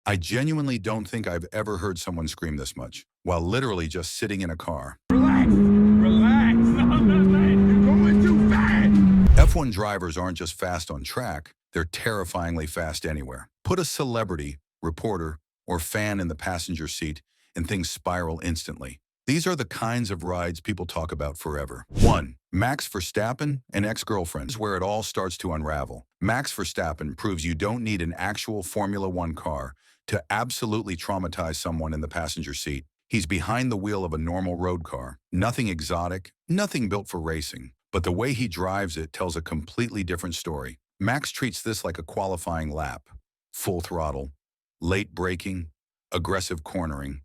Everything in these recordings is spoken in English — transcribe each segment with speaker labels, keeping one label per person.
Speaker 1: I genuinely don't think I've ever heard someone scream this much, while literally just sitting in a car.
Speaker 2: Relax! Relax! No, man, you're going too fast!
Speaker 1: F1 drivers aren't just fast on track, they're terrifyingly fast anywhere. Put a celebrity, reporter, or fan in the passenger seat, and things spiral instantly. These are the kinds of rides people talk about forever. 1. Max Verstappen and ex-girlfriends, where it all starts to unravel. Max Verstappen proves you don't need an actual Formula One car to absolutely traumatize someone in the passenger seat. He's behind the wheel of a normal road car. Nothing exotic, nothing built for racing. But the way he drives it tells a completely different story. Max treats this like a qualifying lap. Full throttle, late braking, aggressive cornering.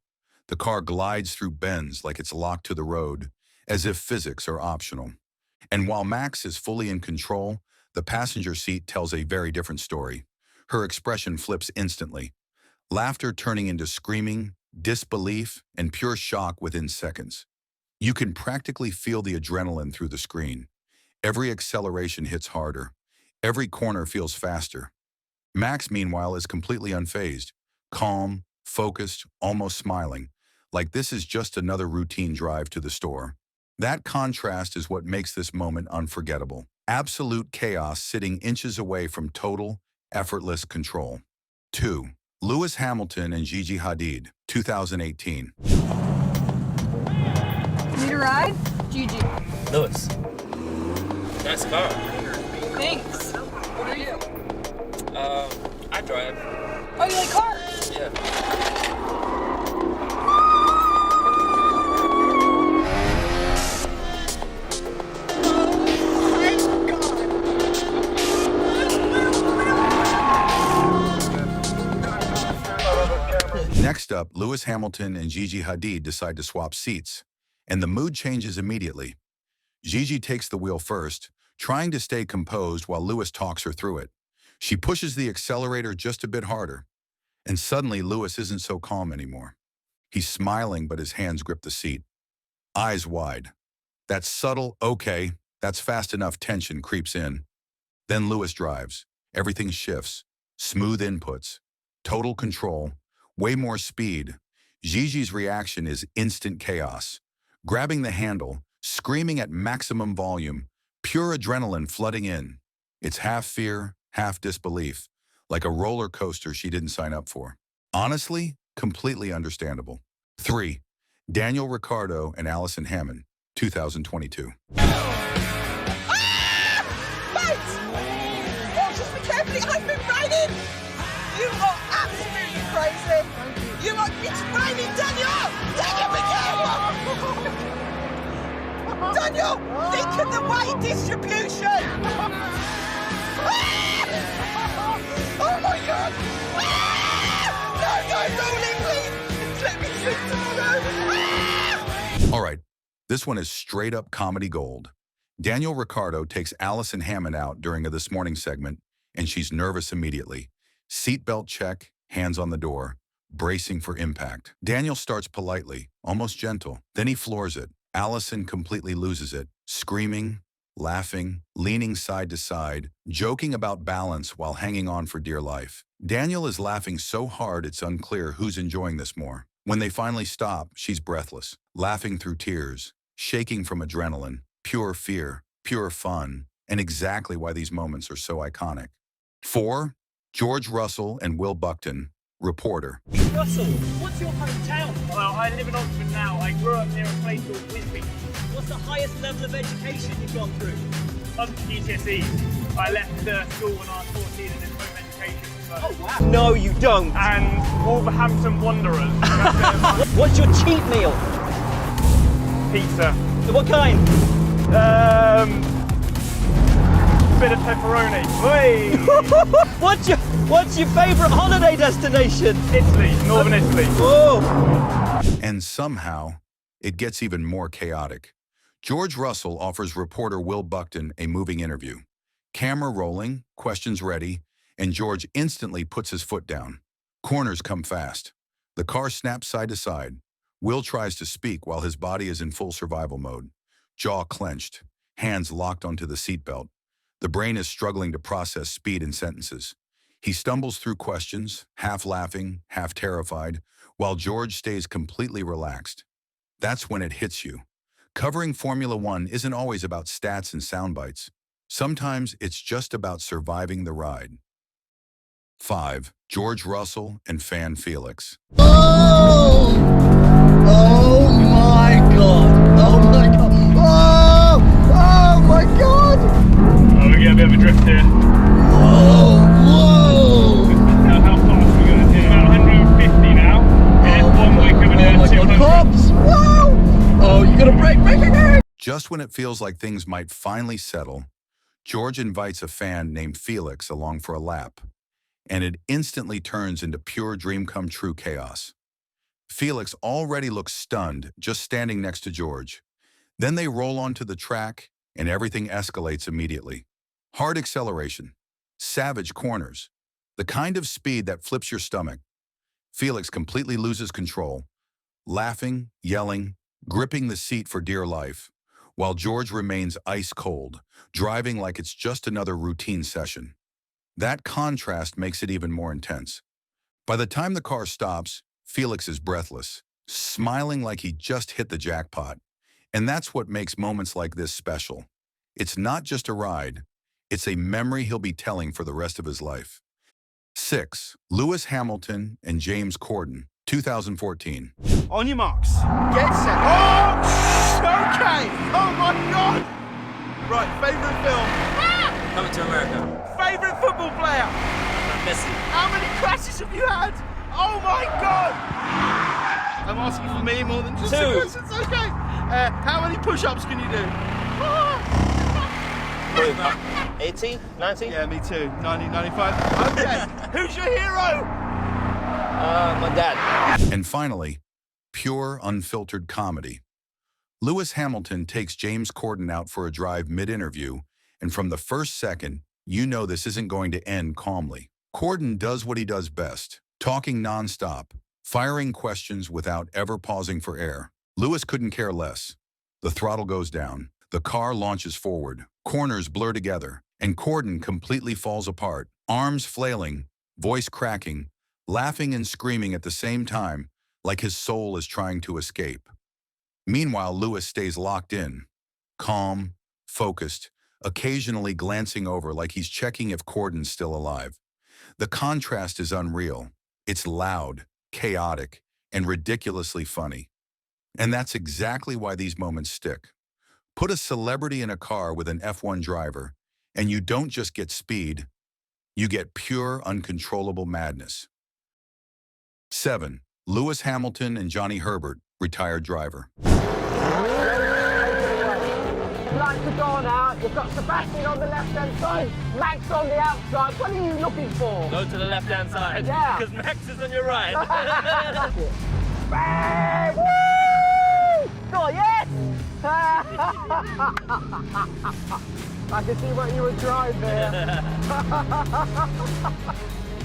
Speaker 1: The car glides through bends like it's locked to the road, as if physics are optional. And while Max is fully in control, the passenger seat tells a very different story. Her expression flips instantly. Laughter turning into screaming, disbelief, and pure shock within seconds. You can practically feel the adrenaline through the screen. Every acceleration hits harder. Every corner feels faster. Max, meanwhile, is completely unfazed, calm, focused, almost smiling, like this is just another routine drive to the store. That contrast is what makes this moment unforgettable. Absolute chaos sitting inches away from total, effortless control. 2. Lewis Hamilton and Gigi Hadid, 2018.
Speaker 3: Need a ride? Gigi.
Speaker 4: Lewis. Nice car.
Speaker 3: Thanks. What are you?
Speaker 4: I drive.
Speaker 3: Oh, you like cars?
Speaker 4: Yeah.
Speaker 1: Next up, Lewis Hamilton and Gigi Hadid decide to swap seats, and the mood changes immediately. Gigi takes the wheel first, trying to stay composed while Lewis talks her through it. She pushes the accelerator just a bit harder, and suddenly Lewis isn't so calm anymore. He's smiling, but his hands grip the seat. Eyes wide. That subtle, okay, that's fast enough tension creeps in. Then Lewis drives. Everything shifts. Smooth inputs. Total control. Way more speed. Gigi's reaction is instant chaos. Grabbing the handle, screaming at maximum volume, pure adrenaline flooding in. It's half fear, half disbelief, like a roller coaster she didn't sign up for. Honestly, completely understandable. 3. Daniel Ricciardo and Allison Hammond, 2022.
Speaker 5: I've been raining! You are absolutely crazy! It's raining, Daniel! Daniel, be careful! Daniel, think of the weight distribution! Oh my God! No, please! Let me sleep tomorrow!
Speaker 1: All right, this one is straight up comedy gold. Daniel Ricciardo takes Allison Hammond out during a This Morning segment, and she's nervous immediately. Seatbelt check, hands on the door, bracing for impact. Daniel starts politely, almost gentle. Then he floors it. Allison completely loses it, screaming, laughing, leaning side to side, joking about balance while hanging on for dear life. Daniel is laughing so hard it's unclear who's enjoying this more. When they finally stop, she's breathless, laughing through tears, shaking from adrenaline, pure fear, pure fun, and exactly why these moments are so iconic. 4. George Russell and Will Buxton, reporter.
Speaker 6: Russell, what's your hometown? Well, I live in Oxford now. I grew up near a place called Whitby. What's the highest level of education you've gone through? Up to GCSE. I left school when I was 14 and did home education. So.
Speaker 7: Oh, wow. No, you don't.
Speaker 6: And Wolverhampton Wanderers.
Speaker 7: What's your cheat meal?
Speaker 6: Pizza.
Speaker 7: What kind?
Speaker 6: Bit of pepperoni. Hey.
Speaker 7: What's your favourite holiday destination?
Speaker 6: Italy, northern Italy.
Speaker 7: Whoa.
Speaker 1: And somehow, it gets even more chaotic. George Russell offers reporter Will Buxton a moving interview. Camera rolling, questions ready, and George instantly puts his foot down. Corners come fast. The car snaps side to side. Will tries to speak while his body is in full survival mode. Jaw clenched, hands locked onto the seatbelt. The brain is struggling to process speed in sentences. He stumbles through questions, half laughing, half terrified, while George stays completely relaxed. That's when it hits you. Covering Formula One isn't always about stats and sound bites. Sometimes it's just about surviving the ride. 5. George Russell and fan Felix.
Speaker 8: Oh! Oh my god! Oh my god! Oh! Oh my god!
Speaker 6: Oh, we get a bit of a drift here.
Speaker 8: Whoa! Whoa!
Speaker 6: How fast are we going to do? About 150 now. F1 we're coming
Speaker 8: Oh
Speaker 6: in
Speaker 8: my
Speaker 6: at
Speaker 8: god!
Speaker 6: 200.
Speaker 8: Cops! Whoa! Oh, you gotta brake!
Speaker 1: Just when it feels like things might finally settle, George invites a fan named Felix along for a lap, and it instantly turns into pure dream-come-true chaos. Felix already looks stunned just standing next to George. Then they roll onto the track, and everything escalates immediately. Hard acceleration, savage corners, the kind of speed that flips your stomach. Felix completely loses control, laughing, yelling, gripping the seat for dear life, while George remains ice cold, driving like it's just another routine session. That contrast makes it even more intense. By the time the car stops, Felix is breathless, smiling like he just hit the jackpot. And that's what makes moments like this special. It's not just a ride, it's a memory he'll be telling for the rest of his life. 6. Lewis Hamilton and James Corden, 2014.
Speaker 6: On your marks.
Speaker 5: Get set. Oh, okay. Oh my God. Right, favourite film.
Speaker 4: Coming to America.
Speaker 5: Favourite football player.
Speaker 4: Messi.
Speaker 5: How many crashes have you had? Oh my God. I'm asking for me more than just
Speaker 4: 2.
Speaker 5: the questions. Okay. How many push-ups can you do?
Speaker 7: 18? 19?
Speaker 5: Yeah, me too. 90, 95. Okay. Who's your hero?
Speaker 7: My dad.
Speaker 1: And finally, pure, unfiltered comedy. Lewis Hamilton takes James Corden out for a drive mid-interview, and from the first second, you know this isn't going to end calmly. Corden does what he does best, talking nonstop, firing questions without ever pausing for air. Lewis couldn't care less. The throttle goes down, the car launches forward, corners blur together, and Corden completely falls apart, arms flailing, voice cracking, laughing and screaming at the same time, like his soul is trying to escape. Meanwhile, Lewis stays locked in, calm, focused, occasionally glancing over like he's checking if Corden's still alive. The contrast is unreal. It's loud, chaotic, and ridiculously funny. And that's exactly why these moments stick. Put a celebrity in a car with an F1 driver, and you don't just get speed, you get pure, uncontrollable madness. 7. Lewis Hamilton and Johnny Herbert, retired driver.
Speaker 9: Lights are gone out. You've got Sebastian on the left-hand side, Max on the outside. What are you looking for?
Speaker 4: Go to the left-hand side.
Speaker 9: Yeah.
Speaker 4: Because Max is on your right.
Speaker 9: Bang! Woo! Oh, yes! I can see what you were trying there.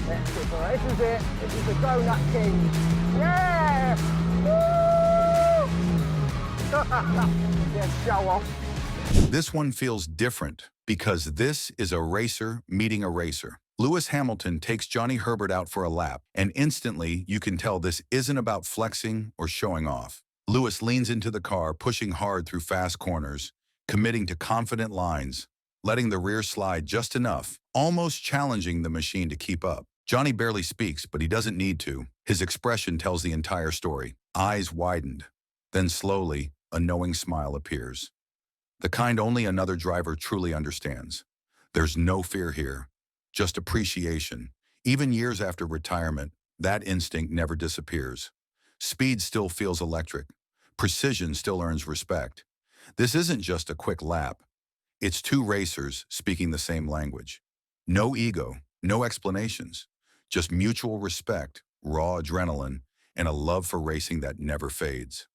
Speaker 9: That's it, boy. This is it. This is the Donut King. Yeah! Woo! Yeah, show off.
Speaker 1: This one feels different because this is a racer meeting a racer. Lewis Hamilton takes Johnny Herbert out for a lap, and instantly you can tell this isn't about flexing or showing off. Lewis leans into the car, pushing hard through fast corners, committing to confident lines, letting the rear slide just enough, almost challenging the machine to keep up. Johnny barely speaks, but he doesn't need to. His expression tells the entire story. Eyes widened. Then slowly, a knowing smile appears. The kind only another driver truly understands. There's no fear here, just appreciation. Even years after retirement, that instinct never disappears. Speed still feels electric. Precision still earns respect. This isn't just a quick lap. It's two racers speaking the same language. No ego, no explanations, just mutual respect, raw adrenaline, and a love for racing that never fades.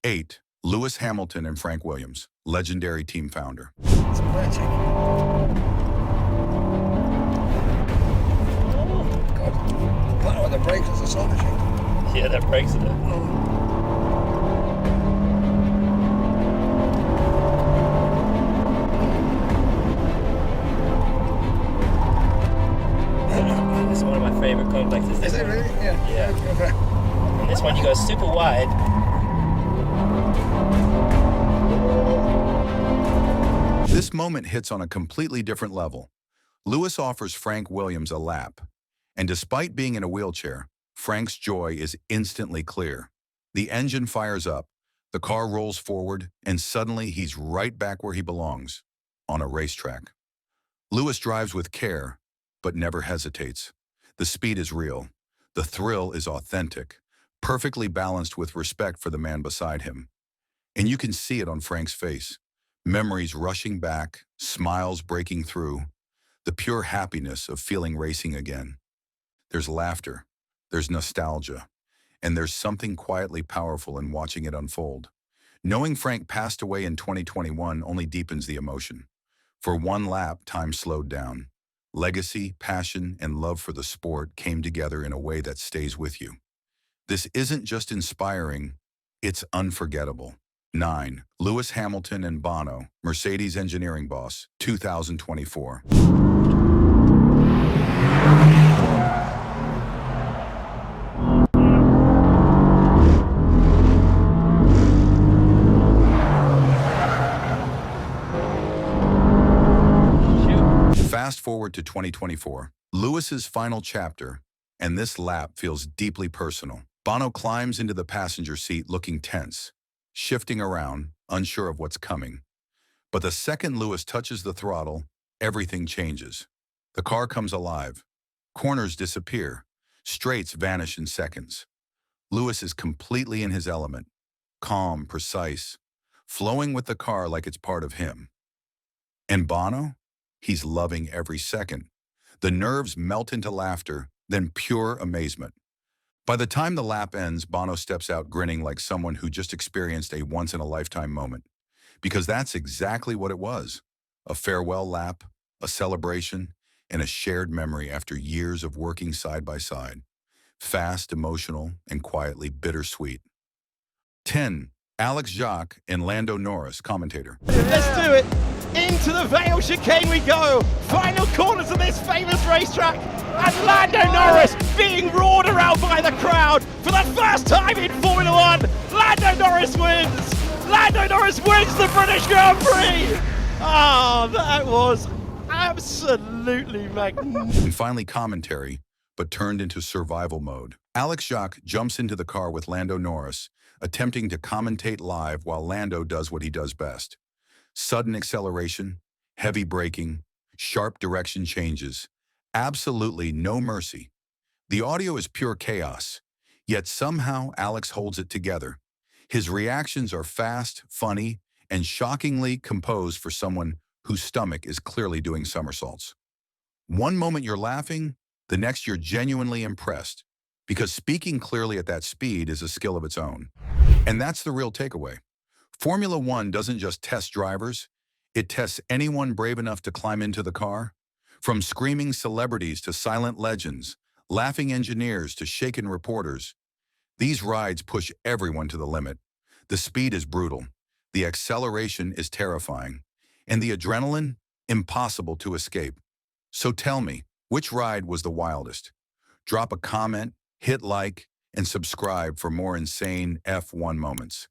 Speaker 1: 8. Lewis Hamilton and Frank Williams, legendary team founder.
Speaker 8: It's magic. God, putting on the brakes is astonishing.
Speaker 4: Yeah, that breaks it. complex, isn't it?
Speaker 5: Is it really? Yeah.
Speaker 4: Yeah. And this one you go super wide.
Speaker 1: This moment hits on a completely different level. Lewis offers Frank Williams a lap, and despite being in a wheelchair, Frank's joy is instantly clear. The engine fires up, the car rolls forward, and suddenly he's right back where he belongs, on a racetrack. Lewis drives with care, but never hesitates. The speed is real. The thrill is authentic, perfectly balanced with respect for the man beside him. And you can see it on Frank's face. Memories rushing back, smiles breaking through, the pure happiness of feeling racing again. There's laughter, there's nostalgia, and there's something quietly powerful in watching it unfold. Knowing Frank passed away in 2021 only deepens the emotion. For one lap, time slowed down. Legacy, passion, and love for the sport came together in a way that stays with you. This isn't just inspiring, it's unforgettable. 9. Lewis Hamilton and Bono, Mercedes engineering boss, 2024. Fast forward to 2024, Lewis's final chapter, and this lap feels deeply personal. Bono climbs into the passenger seat looking tense, shifting around, unsure of what's coming. But the second Lewis touches the throttle, everything changes. The car comes alive. Corners disappear. Straights vanish in seconds. Lewis is completely in his element, calm, precise, flowing with the car like it's part of him. And Bono? He's loving every second. The nerves melt into laughter, then pure amazement. By the time the lap ends, Bono steps out grinning like someone who just experienced a once-in-a-lifetime moment. Because that's exactly what it was. A farewell lap, a celebration, and a shared memory after years of working side by side. Fast, emotional, and quietly bittersweet. 10. Alex Jacques and Lando Norris, commentator.
Speaker 5: Let's do it. Into the Vale chicane we go. Final corners of this famous racetrack. And Lando Norris being roared around by the crowd for the first time in Formula One. Lando Norris wins. Lando Norris wins the British Grand Prix. Oh, that was absolutely magnificent.
Speaker 1: And finally, commentary, but turned into survival mode. Alex Jacques jumps into the car with Lando Norris, attempting to commentate live while Lando does what he does best. Sudden acceleration, heavy braking, sharp direction changes. Absolutely no mercy. The audio is pure chaos, yet somehow Alex holds it together. His reactions are fast, funny, and shockingly composed for someone whose stomach is clearly doing somersaults. One moment you're laughing, the next you're genuinely impressed, because speaking clearly at that speed is a skill of its own. And that's the real takeaway. Formula One doesn't just test drivers, it tests anyone brave enough to climb into the car. From screaming celebrities to silent legends, laughing engineers to shaken reporters, these rides push everyone to the limit. The speed is brutal, the acceleration is terrifying, and the adrenaline, impossible to escape. So tell me, which ride was the wildest? Drop a comment, hit like, and subscribe for more insane F1 moments.